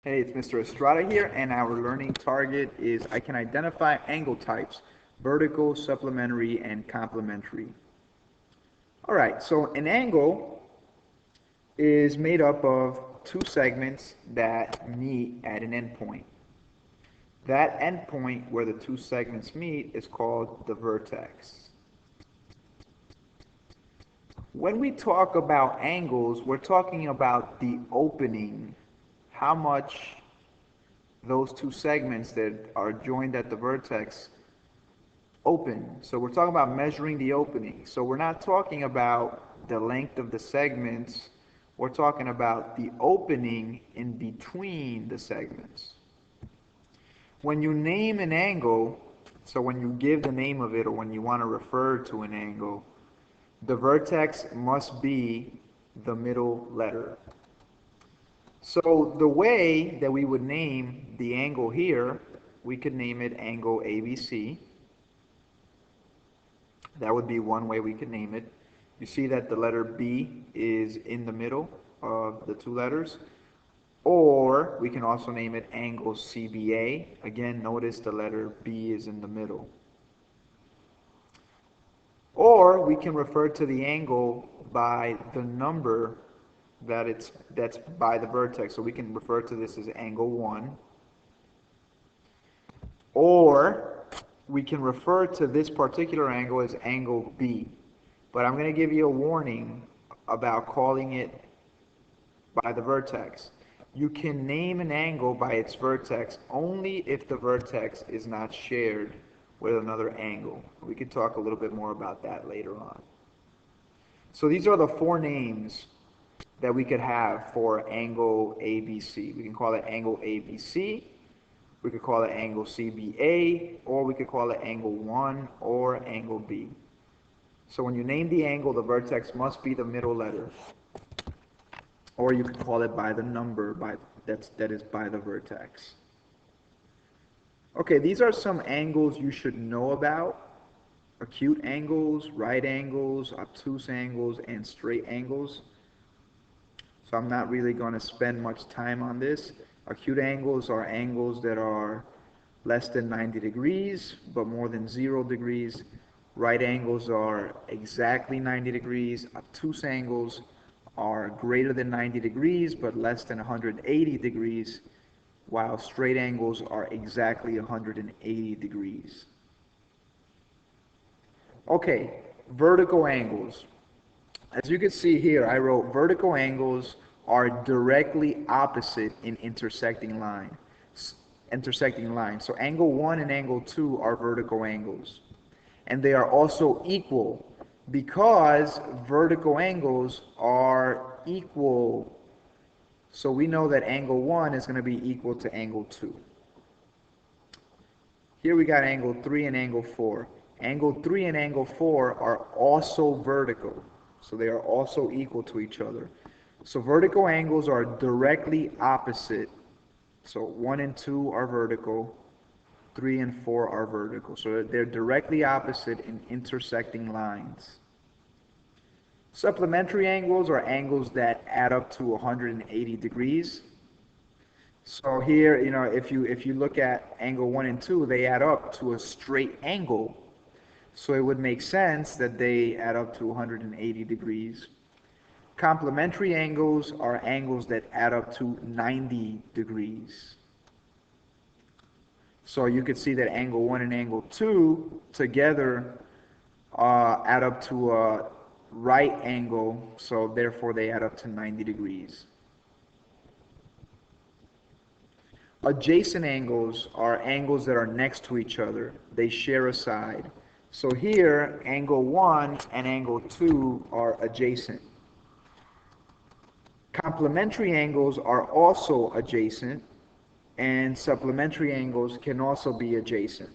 Hey, it's Mr. Estrada here, and our learning target is I can identify angle types, vertical, supplementary, and complementary. All right, so an angle is made up of two segments that meet at an endpoint. That endpoint where the two segments meet is called the vertex. When we talk about angles, we're talking about the opening, how much those two segments that are joined at the vertex open. So we're talking about measuring the opening. So we're not talking about the length of the segments. We're talking about the opening in between the segments. When you name an angle, so when you give the name of it or when you want to refer to an angle, the vertex must be the middle letter. So the way that we would name the angle here, we could name it angle ABC. That would be one way we could name it. You see that the letter B is in the middle of the two letters. Or we can also name it angle CBA. Again, notice the letter B is in the middle. Or we can refer to the angle by the number that's by the vertex. So we can refer to this as angle 1. Or we can refer to this particular angle as angle B. But I'm going to give you a warning about calling it by the vertex. You can name an angle by its vertex only if the vertex is not shared with another angle. We can talk a little bit more about that later on. So these are the four names that we could have for angle ABC. We can call it angle ABC, we could call it angle CBA, or we could call it angle 1 or angle B. So when you name the angle, the vertex must be the middle letter. Or you could call it by the number that is by the vertex. Okay, these are some angles you should know about. Acute angles, right angles, obtuse angles, and straight angles. So I'm not really going to spend much time on this. Acute angles are angles that are less than 90 degrees, but more than 0 degrees. Right angles are exactly 90 degrees. Obtuse angles are greater than 90 degrees, but less than 180 degrees, while straight angles are exactly 180 degrees. Okay, vertical angles. As you can see here, I wrote vertical angles are directly opposite in intersecting lines. So angle 1 and angle 2 are vertical angles. And they are also equal because vertical angles are equal. So we know that angle 1 is going to be equal to angle 2. Here we got angle 3 and angle 4. Angle 3 and angle 4 are also vertical. So they are also equal to each other. So vertical angles are directly opposite. So 1 and 2 are vertical, 3 and 4 are vertical. So they're directly opposite in intersecting lines. Supplementary angles are angles that add up to 180 degrees. So here, if you look at angle 1 and 2, they add up to a straight angle. So it would make sense that they add up to 180 degrees. Complementary angles are angles that add up to 90 degrees. So you could see that angle 1 and angle 2 together add up to a right angle, so therefore they add up to 90 degrees. Adjacent angles are angles that are next to each other. They share a side. So here, angle 1 and angle 2 are adjacent. Complementary angles are also adjacent, and supplementary angles can also be adjacent.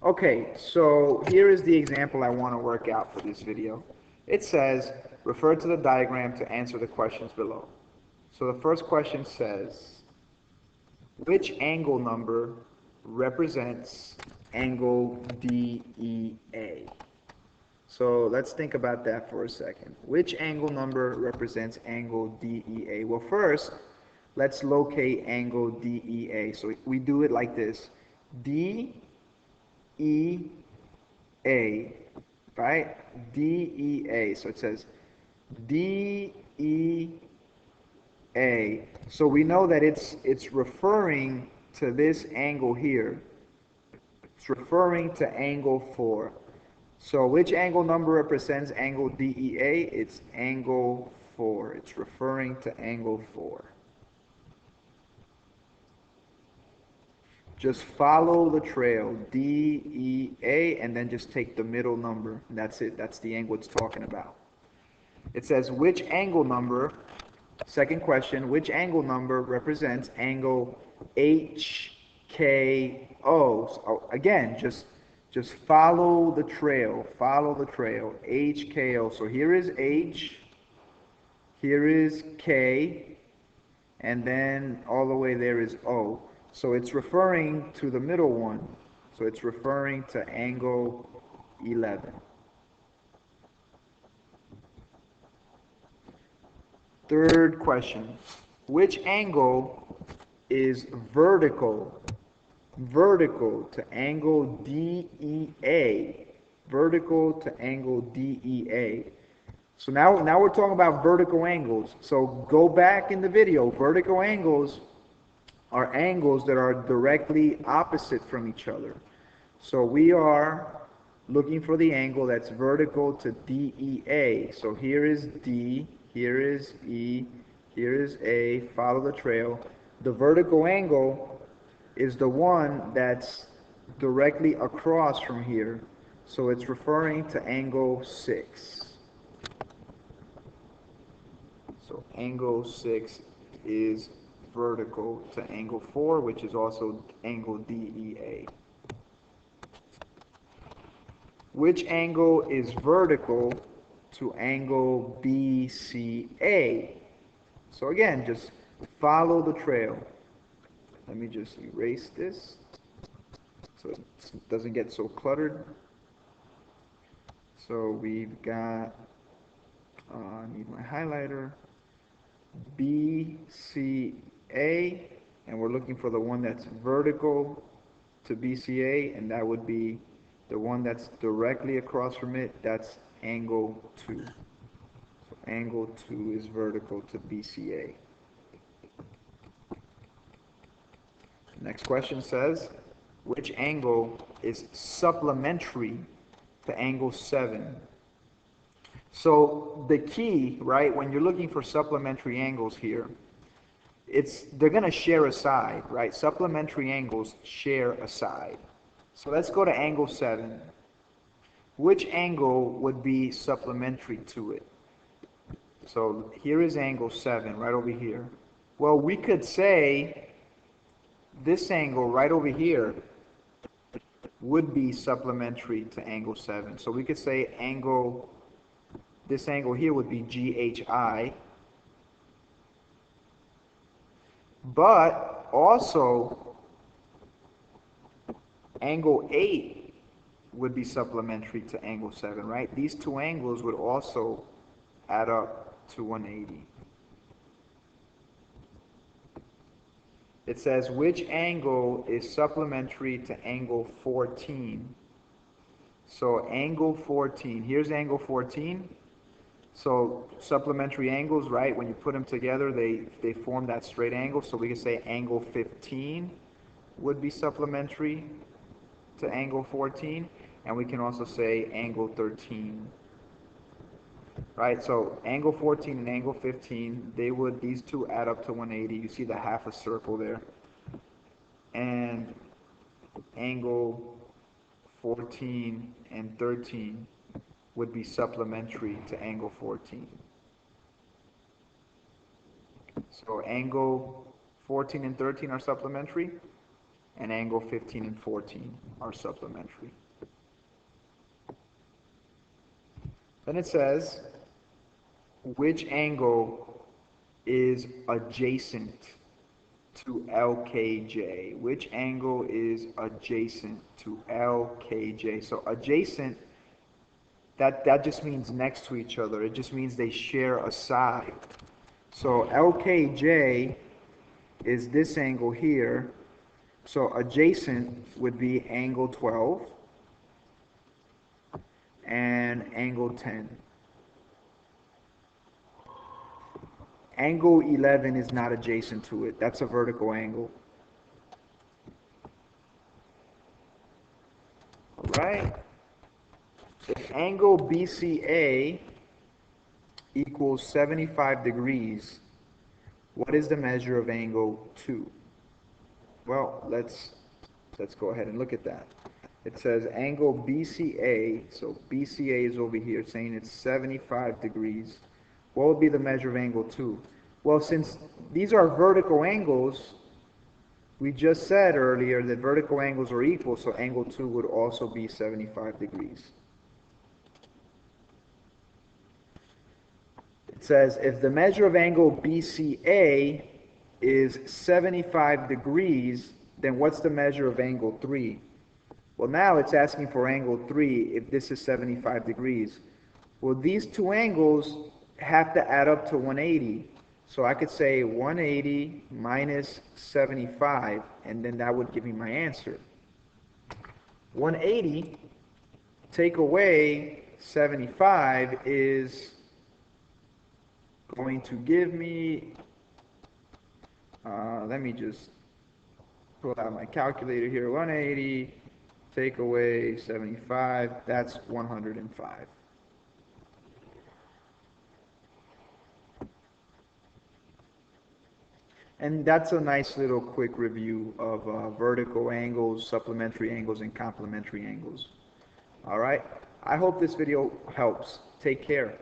Okay, so here is the example I want to work out for this video. It says, refer to the diagram to answer the questions below. So the first question says, which angle number represents angle DEA? So let's think about that for a second. Which angle number represents angle DEA? Well, first, let's locate angle DEA. So we do it like this. DEA, right? DEA. So it says DEA. So we know that it's referring to this angle here. It's referring to angle 4. So which angle number represents angle DEA? It's angle 4. It's referring to angle 4. Just follow the trail, DEA, and then just take the middle number. That's it. That's the angle it's talking about. It says which angle number, second question, which angle number represents angle HKO? So again, just follow the trail. Follow the trail. HKO. So here is H, here is K, and then all the way there is O. So it's referring to the middle one. So it's referring to angle 11. Third question. Which angle is vertical to angle DEA? Vertical to angle DEA. So now we're talking about vertical angles. So go back in the video. Vertical angles are angles that are directly opposite from each other. So we are looking for the angle that's vertical to DEA. So here is D, here is E, here is A, follow the trail. The vertical angle is the one that's directly across from here. So it's referring to angle 6. So angle 6 is vertical to angle 4, which is also angle DEA. Which angle is vertical to angle BCA? So again, just follow the trail. Let me just erase this so it doesn't get so cluttered. So we've got, I need my highlighter, BCA, and we're looking for the one that's vertical to BCA, and that would be the one that's directly across from it. That's angle 2. So angle 2 is vertical to BCA. Next question says, which angle is supplementary to angle 7? So the key, right, when you're looking for supplementary angles here, they're going to share a side, right? Supplementary angles share a side. So let's go to angle 7. Which angle would be supplementary to it? So here is angle 7, right over here. Well, we could say this angle right over here would be supplementary to angle 7. So we could say this angle here would be GHI. But also, angle 8 would be supplementary to angle 7, right? These two angles would also add up to 180. It says, which angle is supplementary to angle 14? So angle 14, here's angle 14. So supplementary angles, right, when you put them together, they form that straight angle. So we can say angle 15 would be supplementary to angle 14. And we can also say angle 13. Right, so angle 14 and angle 15, these two add up to 180. You see the half a circle there. And angle 14 and 13 would be supplementary to angle 14. So angle 14 and 13 are supplementary, and angle 15 and 14 are supplementary. Then it says, which angle is adjacent to LKJ? Which angle is adjacent to LKJ? So adjacent That just means next to each other. It just means they share a side. So LKJ is this angle here. So adjacent would be angle 12 and angle 10. Angle 11 is not adjacent to it. That's a vertical angle. All right? If angle BCA equals 75 degrees, what is the measure of angle 2? Well, let's go ahead and look at that. It says angle BCA, so BCA is over here saying it's 75 degrees. What would be the measure of angle 2? Well, since these are vertical angles, we just said earlier that vertical angles are equal, so angle 2 would also be 75 degrees. It says if the measure of angle BCA is 75 degrees, then what's the measure of angle 3? Well, now it's asking for angle 3 if this is 75 degrees. Well, these two angles have to add up to 180. So I could say 180 minus 75, and then that would give me my answer. 180 take away 75 is going to give me, let me just pull out my calculator here. 180 take away 75, that's 105. And that's a nice little quick review of vertical angles, supplementary angles, and complementary angles. All right? I hope this video helps. Take care.